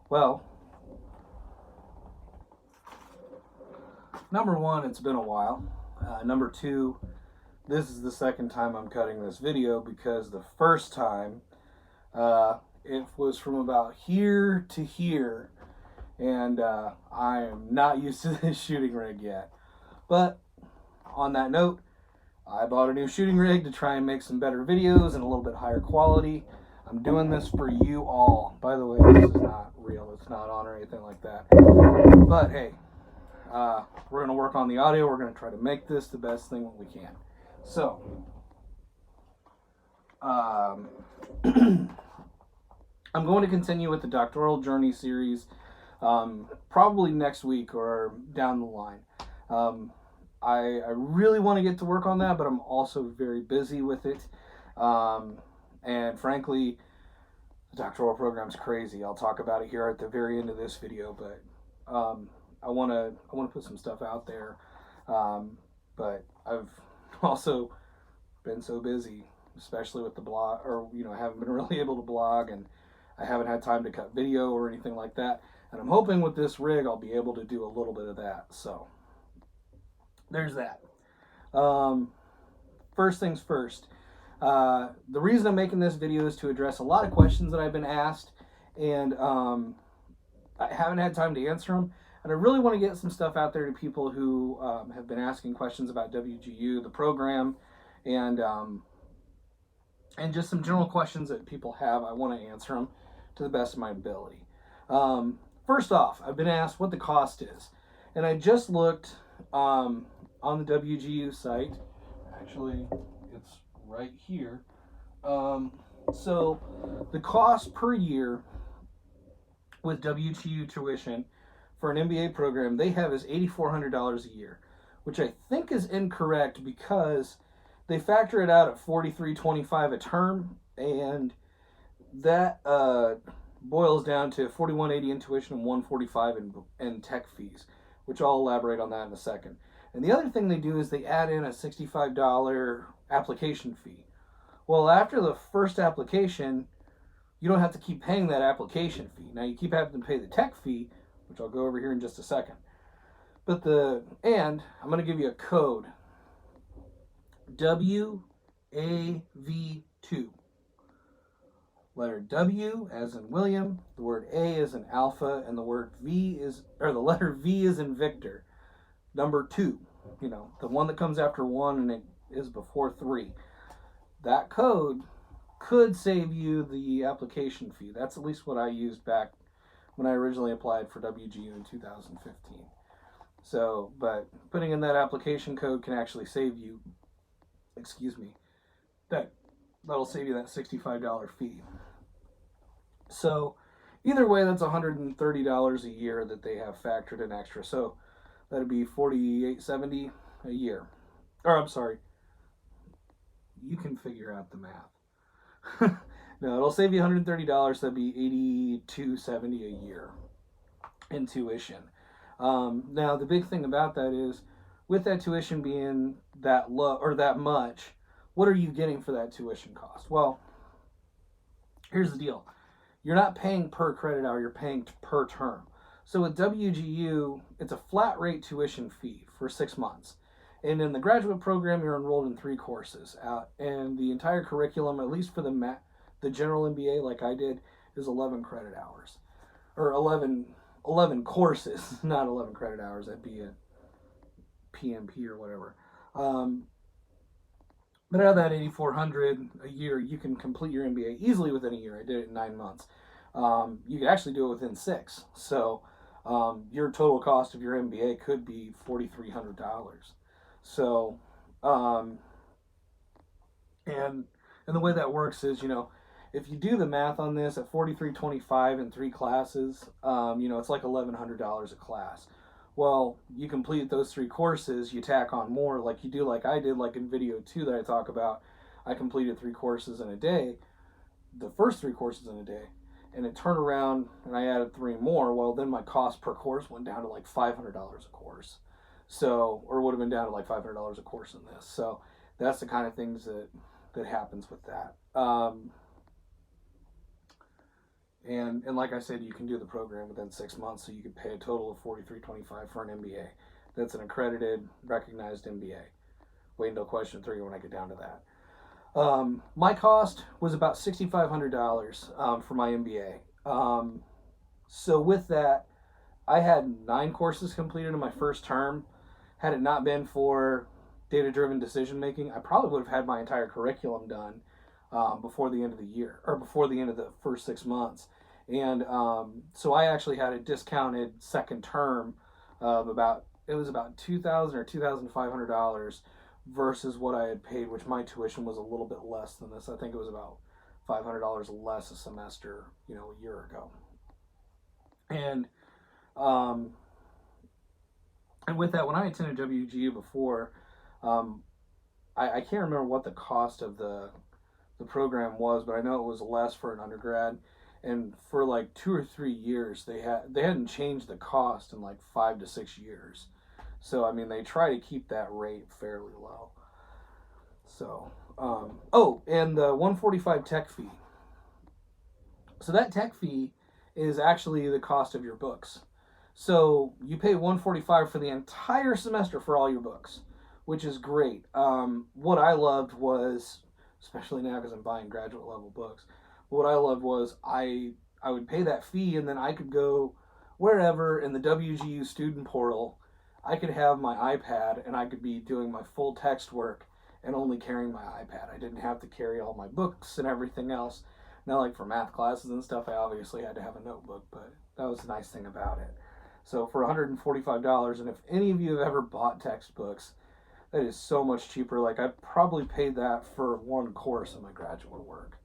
Well, number one, it's been a while. Number two, this is the second time I'm cutting this video because the first time it was from about here to here, and I am not used to this shooting rig yet. But on that note, I bought a new shooting rig to try and make some better videos and a little bit higher quality. I'm doing this for you all. By the way, this is not real. It's not on or anything like that. But hey, we're going to work on the audio. We're going to try to make this the best thing we can. So, I'm going to continue with the doctoral journey series probably next week or down the line. I really want to get to work on that, but I'm also very busy with it. And frankly, the doctoral program's crazy. I'll talk about it here at the very end of this video, but I want to put some stuff out there. But I've also been so busy, especially with the blog, or I haven't been really able to blog, and I haven't had time to cut video or anything like that. And I'm hoping with this rig I'll be able to do a little bit of that. So there's that. First things first. The reason I'm making this video is to address a lot of questions that I've been asked, and I haven't had time to answer them. And I really want to get some stuff out there to people who have been asking questions about WGU, the program, and just some general questions that people have. I want to answer them to the best of my ability. First off, I've been asked what the cost is, and I just looked on the WGU site. Actually, it's right here. So the cost per year with WGU tuition for an MBA program they have is $8,400 a year, which I think is incorrect because they factor it out at $4,325 a term, and that boils down to $4,180 in tuition and $145 in tech fees, which I'll elaborate on that in a second. And the other thing they do is they add in a $65 application fee. Well, after the first application, you don't have to keep paying that application fee. Now you keep having to pay the tech fee, which I'll go over here in just a second. And I'm going to give you a code. WAV2. Letter W as in William, the word A is in Alpha, and the letter V is in Victor. Number 2, the one that comes after 1 and it is before 3. That code could save you the application fee. That's at least what I used back when I originally applied for WGU in 2015. So, but putting in that application code can actually save you, that'll save you that $65 fee. So, either way, that's $130 a year that they have factored in extra. So, that'd be $48.70 a year. Or, I'm sorry, you can figure out the math. No, it'll save you $130. That'd be $82.70 a year in tuition. Now, the big thing about that is, with that tuition being that low or that much, what are you getting for that tuition cost? Well, here's the deal. You're not paying per credit hour, you're paying per term. So with WGU, it's a flat rate tuition fee for 6 months. And in the graduate program, you're enrolled in 3 courses. And the entire curriculum, at least for the general MBA like I did, is 11 credit hours. Or 11 courses, not 11 credit hours. That'd be a PMP or whatever. But out of that $8,400 a year, you can complete your MBA easily within a year. I did it in 9 months. You could actually do it within 6. So your total cost of your MBA could be $4,300. So, and the way that works is, if you do the math on this at $4,325 in 3 classes, it's like $1,100 a class. Well, you complete those 3 courses, you tack on more like you do, like I did, like in video 2 that I talk about. I completed 3 courses in a day, the first 3 courses in a day, and it turned around and I added 3 more. Well, then my cost per course went down to like $500 a course. So, or would have been down to like $500 a course in this. So that's the kind of things that happens with that. And like I said, you can do the program within 6 months, so you could pay a total of $43.25 for an MBA. That's an accredited, recognized MBA. Wait until question 3 when I get down to that. My cost was about $6,500 for my MBA. So with that, I had 9 courses completed in my first term. Had it not been for data-driven decision making, I probably would have had my entire curriculum done before the end of the year, or before the end of the first 6 months. And so I actually had a discounted second term of about $2,000 or $2,500 versus what I had paid, which my tuition was a little bit less than this. I think it was about $500 less a semester, a year ago. And and with that, when I attended WGU before, I can't remember what the cost of the program was, but I know it was less for an undergrad. And for like 2 or 3 years, they hadn't changed the cost in like 5 to 6 years. So I mean, they try to keep that rate fairly low. So and the 145 tech fee. So that tech fee is actually the cost of your books. So you pay $145 for the entire semester for all your books, which is great. What I loved was, especially now because I'm buying graduate level books, what I loved was I would pay that fee, and then I could go wherever in the WGU student portal. I could have my iPad, and I could be doing my full text work and only carrying my iPad. I didn't have to carry all my books and everything else. Now, like for math classes and stuff, I obviously had to have a notebook, but that was the nice thing about it. So for $145, and if any of you have ever bought textbooks, that is so much cheaper. Like I probably paid that for one course of my graduate work.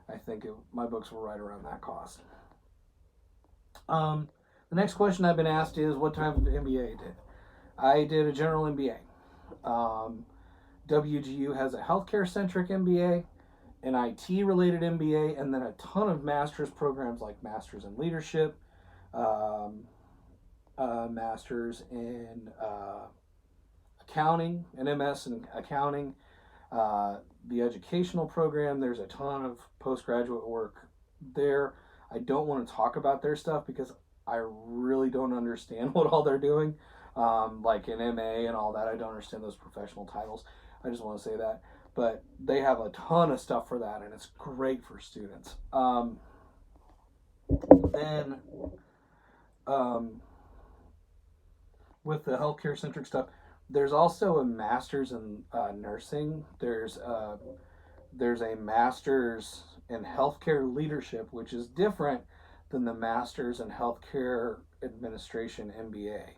I think my books were right around that cost. The next question I've been asked is, what type of MBA I did? I did a general MBA. WGU has a healthcare-centric MBA, an IT-related MBA, and then a ton of master's programs like Masters in Leadership, Masters in Accounting, an MS in Accounting, the educational program. There's a ton of postgraduate work there. I don't want to talk about their stuff because I really don't understand what all they're doing. Like an MA and all that, I don't understand those professional titles. I just want to say that. But they have a ton of stuff for that, and it's great for students. Then, with the healthcare-centric stuff, there's also a master's in nursing. There's a master's in healthcare leadership, which is different than the master's in healthcare administration MBA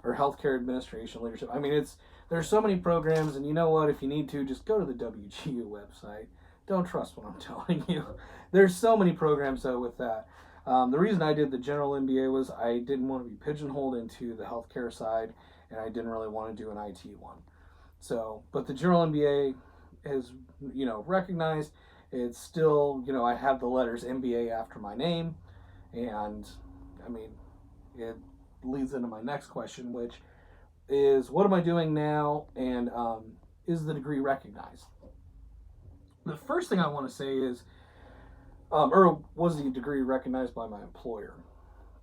or healthcare administration leadership. I mean, there's so many programs, and you know what? If you need to, just go to the WGU website. Don't trust what I'm telling you. There's so many programs though with that. The reason I did the general MBA was I didn't want to be pigeonholed into the healthcare side, and I didn't really want to do an IT one. So, but the general MBA is, recognized. It's still, I have the letters MBA after my name, and I mean, it leads into my next question, which is, what am I doing now, and is the degree recognized? The first thing I want to say is, or was the degree recognized by my employer?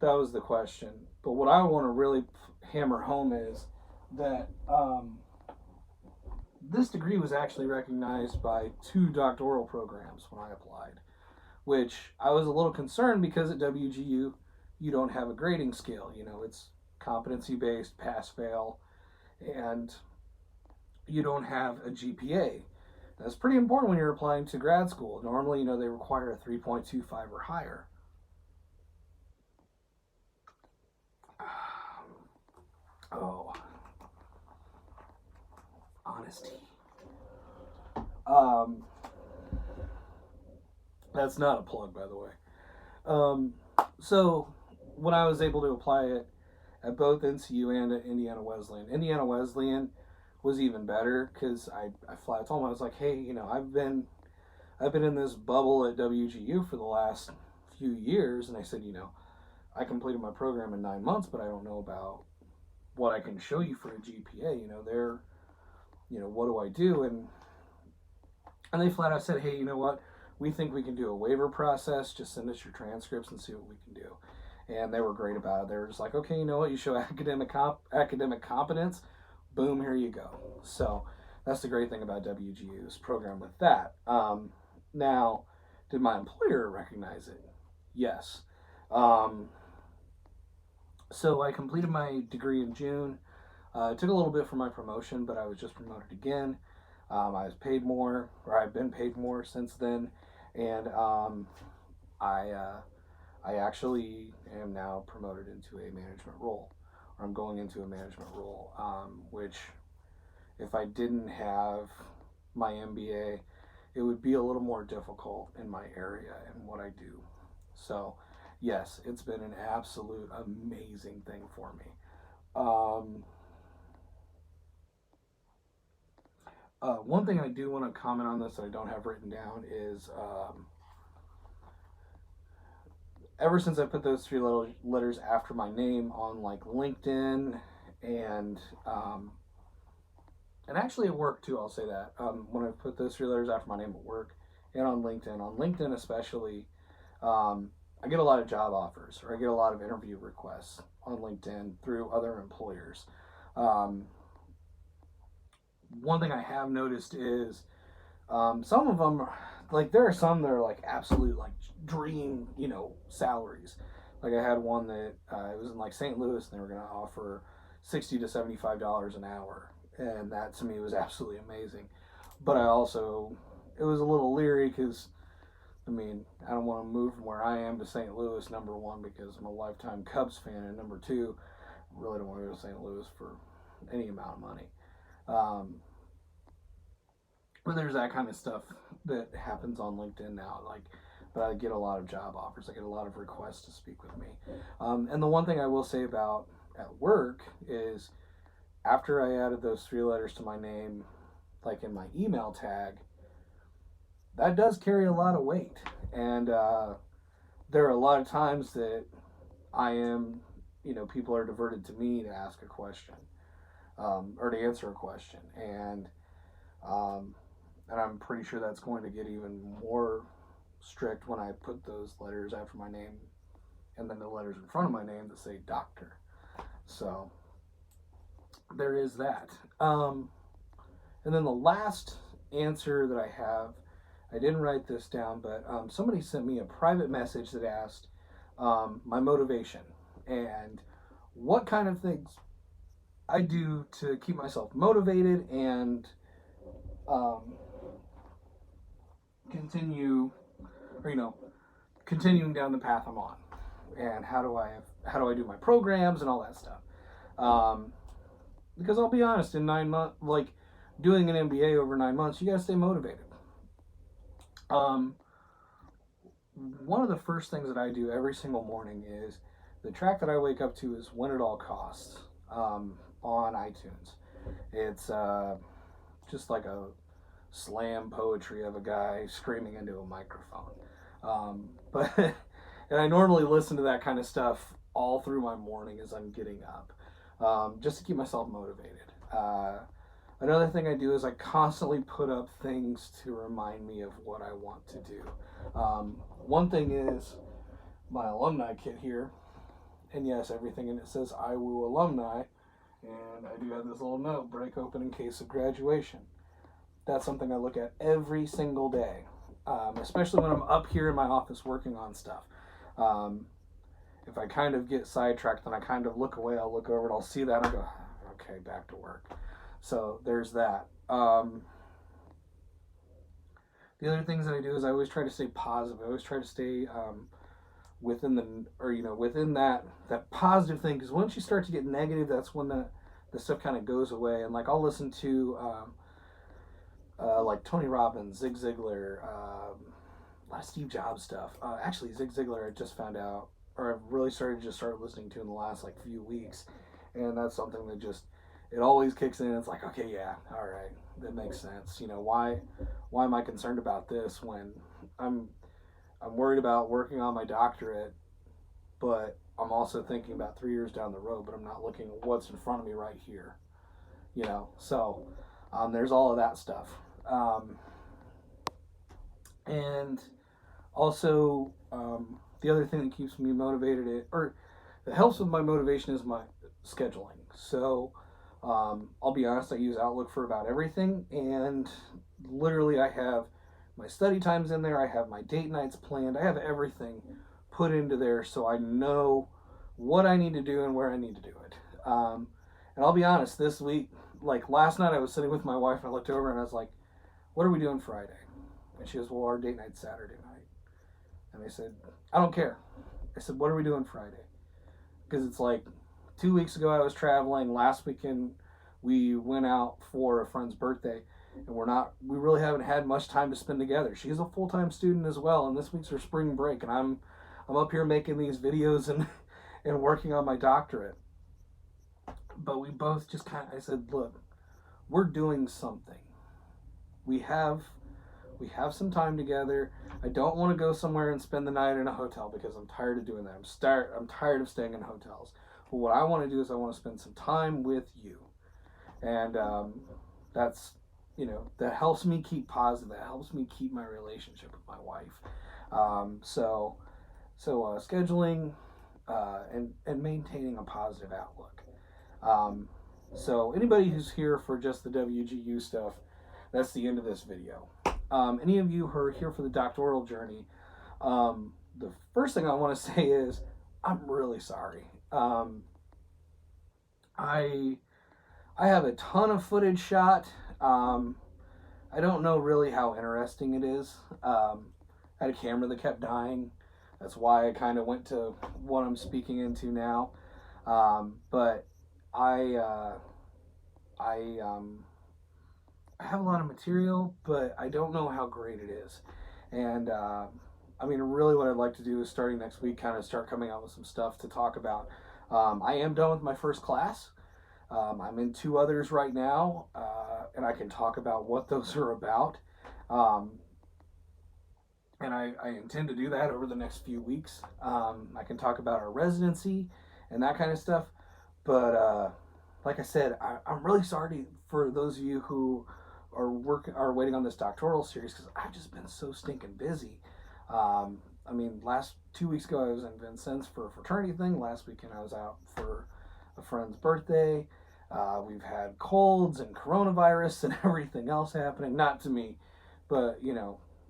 That was the question. But what I want to really hammer home is that this degree was actually recognized by 2 doctoral programs when I applied, which I was a little concerned because at WGU, you don't have a grading scale. It's competency-based, pass-fail, and you don't have a GPA. That's pretty important when you're applying to grad school. Normally, they require a 3.25 or higher. Oh. Honesty. That's not a plug, by the way. So when I was able to apply it at both NCU and at Indiana Wesleyan was even better because I flat told them, I was like, hey, I've been in this bubble at WGU for the last few years, and I said, I completed my program in 9 months, but I don't know about what I can show you for a GPA. What do I do? And they flat out said, hey, you know what? we think we can do a waiver process. Just send us your transcripts and see what we can do. And they were great about it. They were just like, okay, you know what? You show academic competence. Boom, here you go. So that's the great thing about WGU's program with that. Now, did my employer recognize it? Yes. Um, so I completed my degree in June. It took a little bit for my promotion, but I was just promoted again. I was paid more, or I've been paid more since then, and I I actually am now promoted into a management role, or I'm going into a management role, which if I didn't have my MBA, it would be a little more difficult in my area and what I do. So, yes, it's been an absolute amazing thing for me. Um, One thing I do want to comment on this that I don't have written down is ever since I put those three letters after my name on like LinkedIn and um, and actually at work too, I'll say that when I put those three letters after my name at work and on LinkedIn especially, I get a lot of job offers or I get a lot of interview requests on LinkedIn through other employers. Um, One thing I have noticed is some of them, like there are some that are like absolute like dream, salaries. Like I had one that it was in like St. Louis, and they were going to offer $60 to $75 an hour, and that to me was absolutely amazing. But I also, it was a little leery because I mean I don't want to move from where I am to St. Louis. Number one, because I'm a lifetime Cubs fan, and number two, I really don't want to go to St. Louis for any amount of money. Um, but there's that kind of stuff that happens on LinkedIn now. Like, but I get a lot of job offers. I get a lot of requests to speak with me. And the one thing I will say about at work is after I added those three letters to my name, like in my email tag, that does carry a lot of weight. And there are a lot of times that I am, people are diverted to me to ask a question or to answer a question. Um, and I'm pretty sure that's going to get even more strict when I put those letters after my name and then the letters in front of my name that say doctor. So there is that. And then the last answer that I have, I didn't write this down, but somebody sent me a private message that asked my motivation and what kind of things I do to keep myself motivated and um, continue, or continuing down the path I'm on, and how do I do my programs and all that stuff. Um, because I'll be honest, in 9 months, like doing an MBA over 9 months, you gotta stay motivated. Um, One of the first things that I do every single morning is the track that I wake up to is "When It All Costs" on iTunes. It's just like a slam poetry of a guy screaming into a microphone. But and I normally listen to that kind of stuff all through my morning as I'm getting up, just to keep myself motivated. Another thing I do is I constantly put up things to remind me of what I want to do. One thing is my alumni kit here, and yes, everything in it says IWU alumni, and I do have this little note: break open in case of graduation. That's something I look at every single day, especially when I'm up here in my office working on stuff. Um, if I kind of get sidetracked and I kind of look away, I'll look over and I'll see that and I go, okay, back to work. So there's that. The other things that I do is I always try to stay positive. I always try to stay within within that positive thing, because once you start to get negative, that's when the stuff kind of goes away. And like I'll listen to like Tony Robbins, Zig Ziglar, a lot of Steve Jobs stuff. Actually, Zig Ziglar, I just found out, or I've really started to just start listening to in the last like few weeks, and that's something that just it always kicks in. It's like, okay, yeah, all right, that makes sense. Why am I concerned about this when I'm I'm worried about working on my doctorate, but I'm also thinking about 3 years down the road, but I'm not looking at what's in front of me right here. So there's all of that stuff. Um, And also, the other thing that keeps me motivated, or that helps with my motivation, is my scheduling. So, I'll be honest, I use Outlook for about everything, and literally, I have my study times in there, I have my date nights planned, I have everything put into there so I know what I need to do and where I need to do it. And I'll be honest, this week, like last night, I was sitting with my wife and I looked over and I was like, "What are we doing Friday?" And she goes, "Well, our date night's Saturday night." And I said, "I don't care." I said, "What are we doing Friday?" Because it's like 2 weeks ago I was traveling. Last weekend we went out for a friend's birthday, and we really haven't had much time to spend together. She's a full-time student as well, and this week's her spring break, and I'm up here making these videos and and working on my doctorate. But we both just I said, "Look, we're doing something. We have some time together. I don't want to go somewhere and spend the night in a hotel because I'm tired of doing that. I'm tired of staying in hotels. But what I want to do is I want to spend some time with you." And that's, that helps me keep positive. That helps me keep my relationship with my wife. So scheduling, and maintaining a positive outlook. Um, so anybody who's here for just the WGU stuff, that's the end of this video. Any of you who are here for the doctoral journey, the first thing I want to say is I'm really sorry. I have a ton of footage shot. I don't know really how interesting it is. I had a camera that kept dying. That's why I kind of went to what I'm speaking into now. But I I have a lot of material, but I don't know how great it is. And I mean, really, what I'd like to do is starting next week, kind of start coming out with some stuff to talk about. I am done with my first class. I'm in two others right now, and I can talk about what those are about. Um, and I intend to do that over the next few weeks. I can talk about our residency and that kind of stuff. But like I said, I'm really sorry for those of you who are waiting on this doctoral series, because I've just been so stinking busy. I mean, last 2 weeks ago I was in Vincennes for a fraternity thing. Last weekend I was out for a friend's birthday. We've had colds and coronavirus and everything else happening. Not to me, but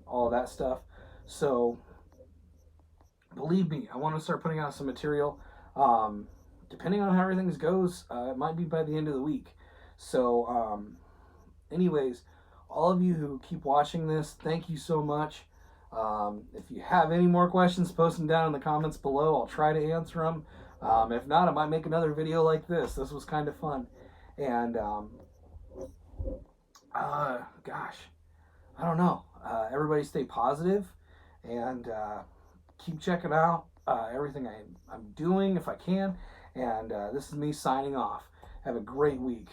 all that stuff. So believe me, I want to start putting out some material. Depending on how everything goes, it might be by the end of the week. So, anyways, all of you who keep watching this, thank you so much. If you have any more questions, post them down in the comments below. I'll try to answer them. If not, I might make another video like this. This was kind of fun. And, gosh, I don't know. Everybody stay positive and keep checking out everything I'm doing if I can. And this is me signing off. Have a great week.